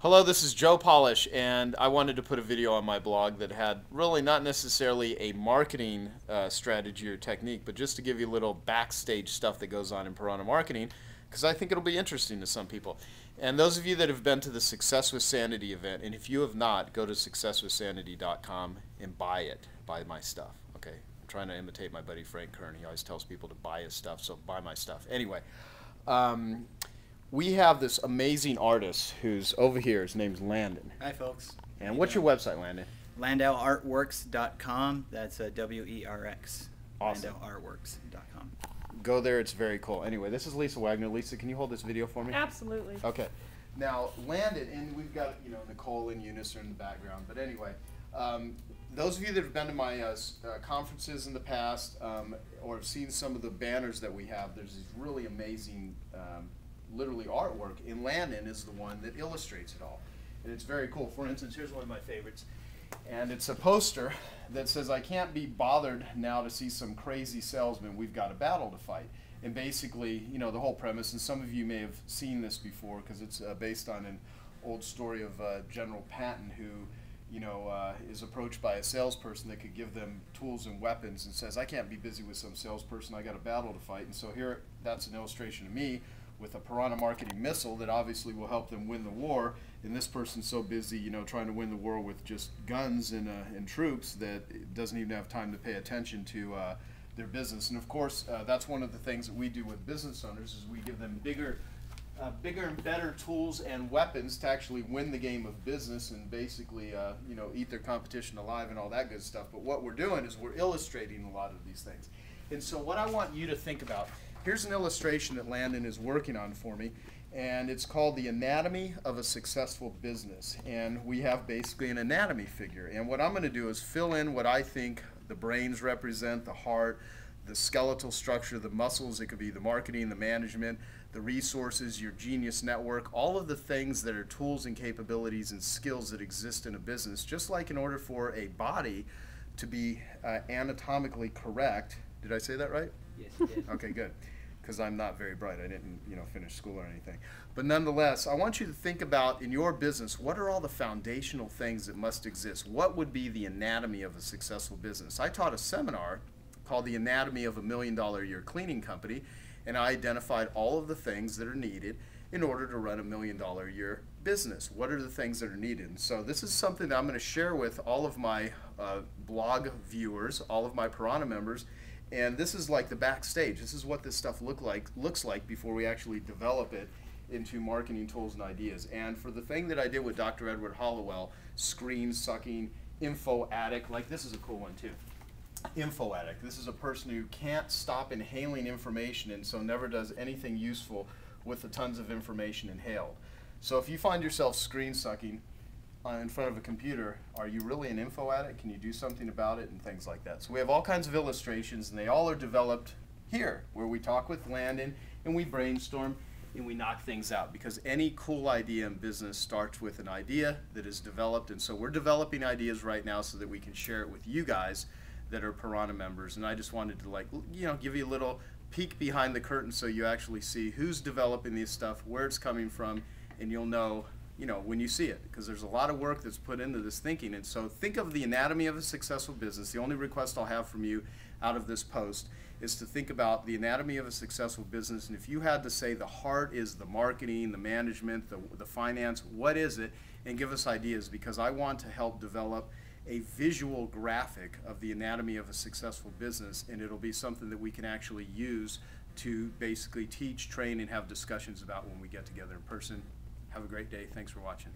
Hello, this is Joe Polish, and I wanted to put a video on my blog that had really not necessarily a marketing strategy or technique, but just to give you a little backstage stuff that goes on in Piranha Marketing, because I think it'll be interesting to some people. And those of you that have been to the Success with Sanity event, and if you have not, go to successwithsanity.com and buy my stuff. Okay, I'm trying to imitate my buddy Frank Kern. He always tells people to buy his stuff, so buy my stuff. Anyway. We have this amazing artist who's over here. His name's Landon. Hi, folks. And what's your website, Landon? LandauArtworks.com. That's WERX. Awesome. LandauArtworks.com. Go there. It's very cool. Anyway, this is Lisa Wagner. Lisa, can you hold this video for me? Absolutely. Okay. Now, Landon, and we've got, Nicole and Eunice are in the background. But anyway, those of you that have been to my conferences in the past or have seen some of the banners that we have, there's these really amazing literally artwork, and Landon is the one that illustrates it all. And it's very cool. For instance, here's one of my favorites. And it's a poster that says, "I can't be bothered now to see some crazy salesman. We've got a battle to fight." And basically, the whole premise, and some of you may have seen this before because it's based on an old story of General Patton who is approached by a salesperson that could give them tools and weapons and says, "I can't be busy with some salesperson. I got a battle to fight." And so here, that's an illustration of me with a Piranha Marketing missile that obviously will help them win the war. And this person's so busy, trying to win the war with just guns and troops that it doesn't even have time to pay attention to their business. And of course, that's one of the things that we do with business owners is we give them bigger and better tools and weapons to actually win the game of business and basically, eat their competition alive and all that good stuff. But what we're doing is we're illustrating a lot of these things. And so what I want you to think about, here's an illustration that Landon is working on for me, and it's called The Anatomy of a Successful Business. And we have basically an anatomy figure. And what I'm going to do is fill in what I think the brains represent, the heart, the skeletal structure, the muscles. It could be the marketing, the management, the resources, your genius network, all of the things that are tools and capabilities and skills that exist in a business. Just like in order for a body to be anatomically correct. Did I say that right? Yes, you did. Okay, good. Because I'm not very bright. I didn't, finish school or anything. But nonetheless, I want you to think about in your business, what are all the foundational things that must exist? What would be the anatomy of a successful business? I taught a seminar called The Anatomy of a $1 Million a Year Cleaning Company, and I identified all of the things that are needed in order to run a $1 Million a year business. What are the things that are needed? And so this is something that I'm going to share with all of my blog viewers, all of my Piranha members. And this is like the backstage. This is what this stuff looks like before we actually develop it into marketing tools and ideas. And for the thing that I did with Dr. Edward Hollowell, screen sucking, info addict, like this is a cool one too. Info addict. This is a person who can't stop inhaling information and so never does anything useful with the tons of information inhaled. So if you find yourself screen sucking in front of a computer, are you really an info addict? Can you do something about it? And things like that. So we have all kinds of illustrations, and they all are developed here, where we talk with Landon and we brainstorm and we knock things out, because any cool idea in business starts with an idea that is developed. And so we're developing ideas right now so that we can share it with you guys that are Piranha members. And I just wanted to give you a little peek behind the curtain so you actually see who's developing this stuff, where it's coming from, and you'll know when you see it, because there's a lot of work that's put into this thinking. And so think of the anatomy of a successful business. The only request I'll have from you out of this post is to think about the anatomy of a successful business. And if you had to say the heart is the marketing, the management, the finance, what is it? And give us ideas, because I want to help develop a visual graphic of the anatomy of a successful business, and it'll be something that we can actually use to basically teach, train, and have discussions about when we get together in person. Have a great day. Thanks for watching.